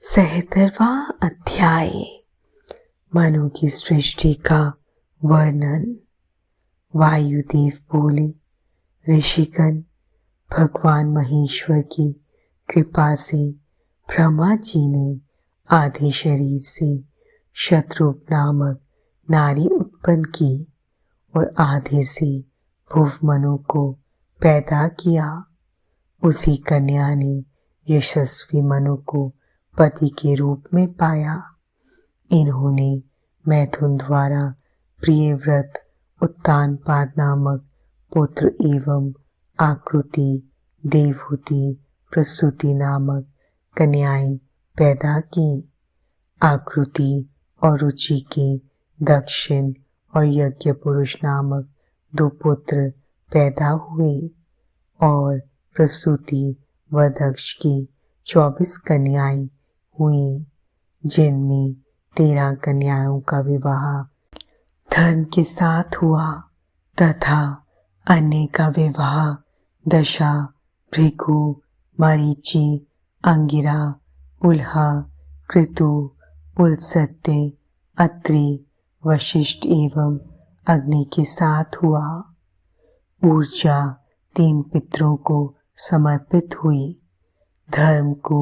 71वां अध्याय मनु की सृष्टि का वर्णन। वायुदेव बोले, ऋषिगण, भगवान महेश्वर की कृपा से ब्रह्मा जी ने आधे शरीर से शत्रुप नामक नारी उत्पन्न की और आधे से भुव मनु को पैदा किया। उसी कन्या ने यशस्वी मनु को पति के रूप में पाया। इन्होंने मैथुन द्वारा प्रियव्रत उत्तानपाद नामक पुत्र एवं आकृति, देवहूति, प्रसूति नामक कन्याएं पैदा की। आकृति और रुचि के दक्षिण और यज्ञ पुरुष नामक 2 पुत्र पैदा हुए और प्रसूति व दक्ष की 24 कन्याएं हुई, जिनमें 13 कन्याओं का विवाह धर्म के साथ हुआ तथा अन्य का विवाह दशा, भृगु, मरीचि, अंगिरा, पुलहा, कृतु, पुलस्त्य, अत्रि, वशिष्ठ एवं अग्नि के साथ हुआ। ऊर्जा 3 पितरों को समर्पित हुई। धर्म को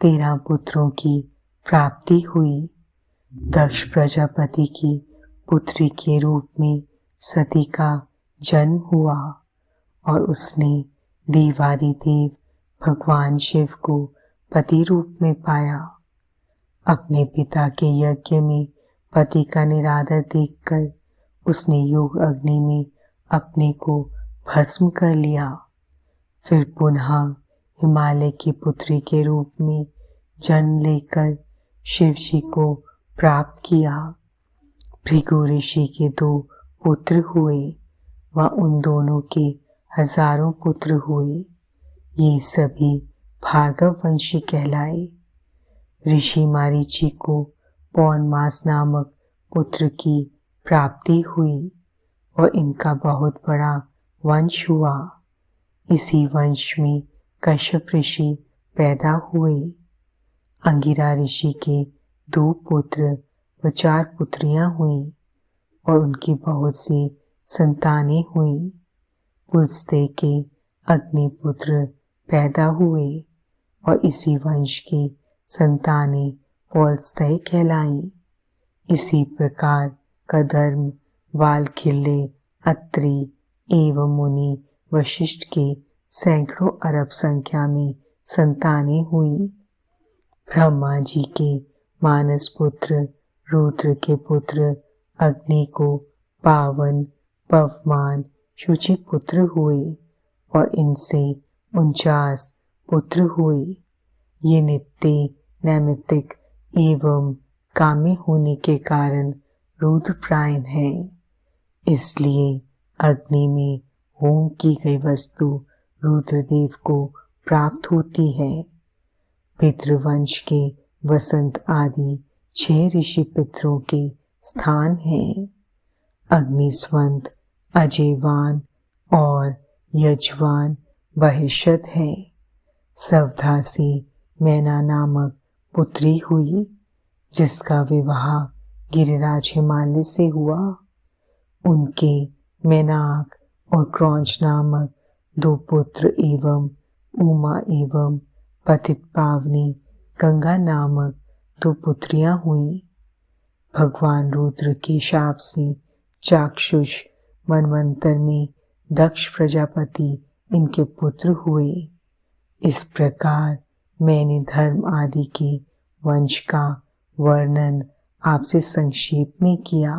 13 पुत्रों की प्राप्ति हुई। दक्ष प्रजापति की पुत्री के रूप में सती का जन्म हुआ और उसने देवादिदेव भगवान शिव को पति रूप में पाया। अपने पिता के यज्ञ में पति का निरादर देखकर उसने योग अग्नि में अपने को भस्म कर लिया। फिर पुनः हिमालय की पुत्री के रूप में जन्म लेकर शिव जी को प्राप्त किया। भृगु ऋषि के 2 पुत्र हुए व उन दोनों के हजारों पुत्र हुए। ये सभी भार्गव वंशी कहलाए। ऋषि मरीचि को पौर्णमास नामक पुत्र की प्राप्ति हुई और इनका बहुत बड़ा वंश हुआ। इसी वंश में कश्यप ऋषि पैदा हुए। अंगिरा ऋषि के 2 पुत्र व 4 पुत्रियां हुईं और उनकी बहुत सी संतानें हुईं। पुलस्त्य के अग्निपुत्र पैदा हुए और इसी वंश की संतानें पौलस्त्य कहलाईं। इसी प्रकार का धर्म वालखिल्य, अत्रि एवं मुनि वशिष्ठ के सैकड़ों अरब संख्या में संतानें हुईं। ब्रह्मा जी के मानस पुत्र रुद्र के पुत्र अग्नि को पावन, पवमान, शुचि पुत्र हुए और इनसे 49 पुत्र हुए। ये नित्य, नैमित्तिक एवं काम्य होने के कारण रुद्रप्रायण है। इसलिए अग्नि में होम की गई वस्तु रुद्रदेव को प्राप्त होती है। पितृवंश के वसंत आदि 6 ऋषि पितरों के स्थान हैं। अग्निस्वंत, अजयवान और यजवान बहिष्यत है। सवधा से मैना नामक पुत्री हुई, जिसका विवाह गिरिराज हिमालय से हुआ। उनके मेनाक और क्रौंच नामक 2 पुत्र एवं उमा एवं पतित पावनी गंगा नामक 2 पुत्रियां हुईं। भगवान रुद्र के शाप से चाक्षुष मनवंतर में दक्ष प्रजापति इनके पुत्र हुए। इस प्रकार मैंने धर्म आदि के वंश का वर्णन आपसे संक्षेप में किया।